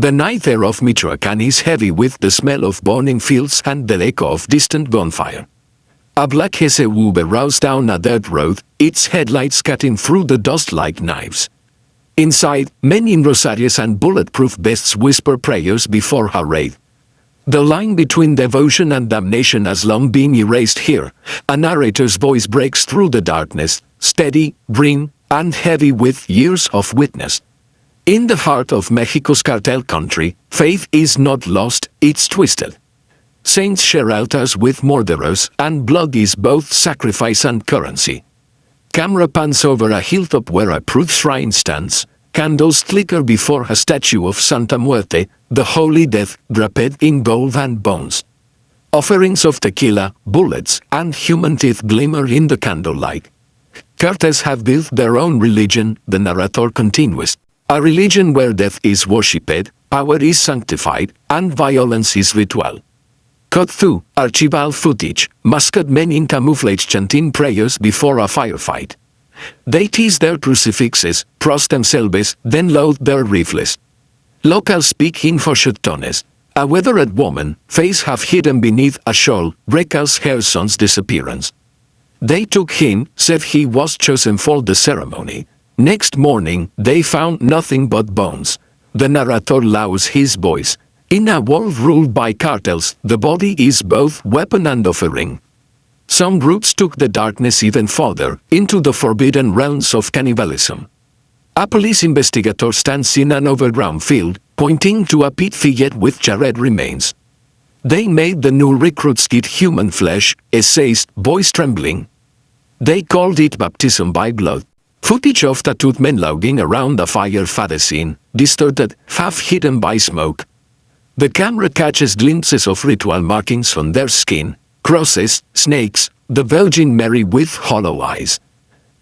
The night air of Michoacán is heavy with the smell of burning fields and the echo of distant gunfire. A black SUV rows down a dirt road, its headlights cutting through the dust like knives. Inside, men in rosarios and bulletproof vests whisper prayers before a raid. The line between devotion and damnation has long been erased here. A narrator's voice breaks through the darkness, steady, grim, and heavy with years of witness. In the heart of Mexico's cartel country, faith is not lost, it's twisted. Saints share altars with murderers, and blood is both sacrifice and currency. Camera pans over a hilltop where a crude shrine stands. Candles flicker before a statue of Santa Muerte, the holy death draped in gold and bones. Offerings of tequila, bullets, and human teeth glimmer in the candlelight. Cartels have built their own religion, the narrator continues. A religion where death is worshipped, power is sanctified, and violence is ritual. Cut through archival footage, masked men in camouflage chanting prayers before a firefight. They tease their crucifixes, cross themselves, then load their rifles. Locals speak in hushed tones. A weathered woman, face half hidden beneath a shawl, recalls her son's disappearance. They took him, said he was chosen for the ceremony. Next morning, they found nothing but bones. The narrator lowers his voice. In a world ruled by cartels, the body is both weapon and offering. Some groups took the darkness even further, into the forbidden realms of cannibalism. A police investigator stands in an overgrown field, pointing to a pit filled with charred remains. They made the new recruits eat human flesh, essays, voice trembling. They called it baptism by blood. Footage of tattooed men lounging around a fire fade scene, distorted, half hidden by smoke. The camera catches glimpses of ritual markings on their skin, crosses, snakes, the Virgin Mary with hollow eyes.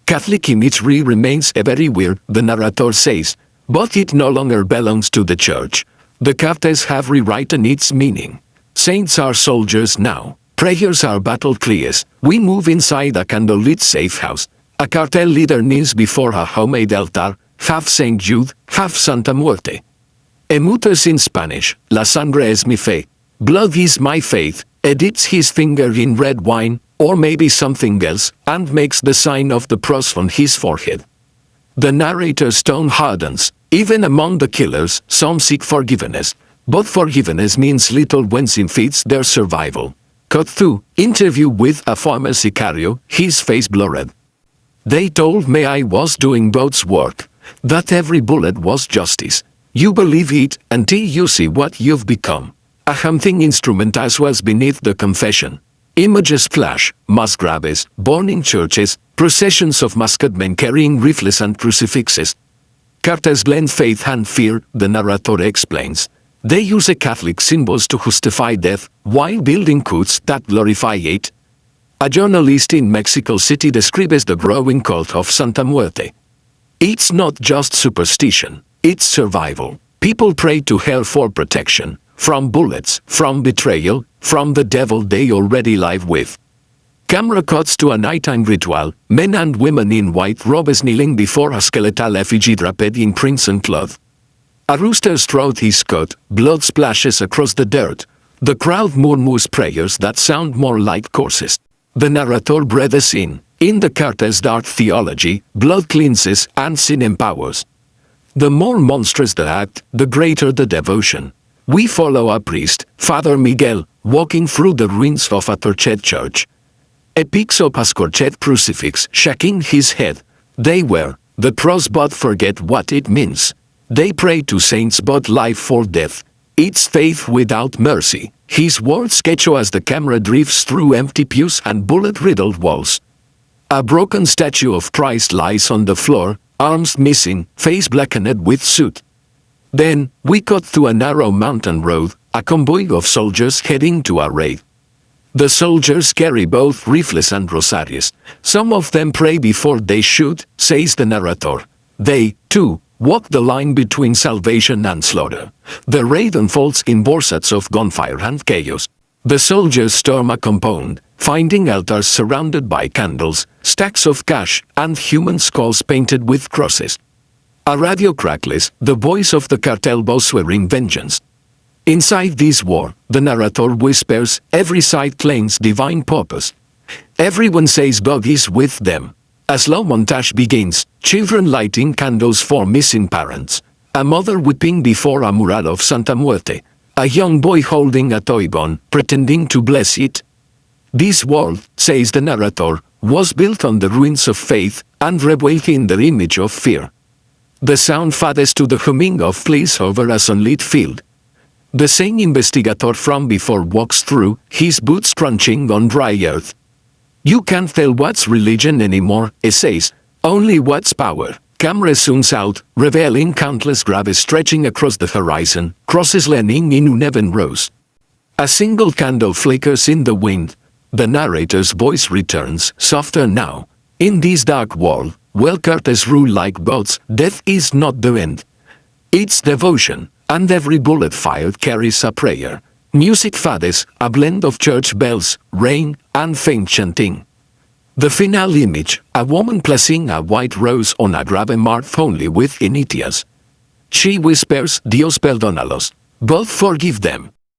Catholic imagery remains very weird, the narrator says, but it no longer belongs to the church. The cartels have rewritten its meaning. Saints are soldiers now. Prayers are battle cries. We move inside a candlelit safe house. A cartel leader kneels before a homemade altar, half Saint Jude, half Santa Muerte. Emutes in Spanish, La sangre es mi fe. Blood is my faith, edits his finger in red wine, or maybe something else, and makes the sign of the cross on his forehead. The narrator's tone hardens. Even among the killers, some seek forgiveness. But forgiveness means little when sin feeds their survival. Cut through, interview with a former sicario, his face blurred. They told me I was doing God's work, that every bullet was justice. You believe it until you see what you've become. A hunting instrument as was beneath the confession. Images flash, mass graves, burning churches, processions of masked men carrying rifles and crucifixes. Cartels blend faith and fear, the narrator explains. They use Catholic symbols to justify death, while building cults that glorify it. A journalist in Mexico City describes the growing cult of Santa Muerte. It's not just superstition, it's survival. People pray to hell for protection, from bullets, from betrayal, from the devil they already live with. Camera cuts to a nighttime ritual, men and women in white robes kneeling before a skeletal effigy draped in crimson cloth. A rooster's throat is cut, blood splashes across the dirt. The crowd murmurs prayers that sound more like curses. The narrator breathes in. In the cartel's dark theology, blood cleanses and sin empowers. The more monstrous the act, the greater the devotion. We follow a priest, Father Miguel, walking through the ruins of a torched church. He picks up a scorched crucifix, shaking his head. They wear the cross but forget what it means. They pray to saints but live for death. It's faith without mercy. His words echo as the camera drifts through empty pews and bullet-riddled walls. A broken statue of Christ lies on the floor, arms missing, face blackened with soot. Then, we cut through a narrow mountain road, a convoy of soldiers heading to a raid. The soldiers carry both rifles and rosarios. Some of them pray before they shoot, says the narrator. They, too, walk the line between salvation and slaughter. The raid unfolds in bursts of gunfire and chaos. The soldiers storm a compound, finding altars surrounded by candles, stacks of cash, and human skulls painted with crosses. A radio crackles, the voice of the cartel boss swearing vengeance. Inside this war, the narrator whispers, every side claims divine purpose. Everyone says God is with them. A slow montage begins, children lighting candles for missing parents. A mother weeping before a mural of Santa Muerte. A young boy holding a toy gun, pretending to bless it. This world, says the narrator, was built on the ruins of faith and reveled in the image of fear. The sound fades to the humming of fleas over a sunlit field. The same investigator from before walks through, his boots crunching on dry earth. You can't tell what's religion anymore, he says, only what's power. Camera zooms out, revealing countless graves stretching across the horizon, crosses leaning in uneven rows. A single candle flickers in the wind. The narrator's voice returns, softer now. In this dark world, where curtains rule like gods, death is not the end. It's devotion, and every bullet fired carries a prayer. Music fades, a blend of church bells, rain, and faint chanting. The final image, a woman placing a white rose on a grave marked only with initials. She whispers, Dios perdónalos. Both forgive them.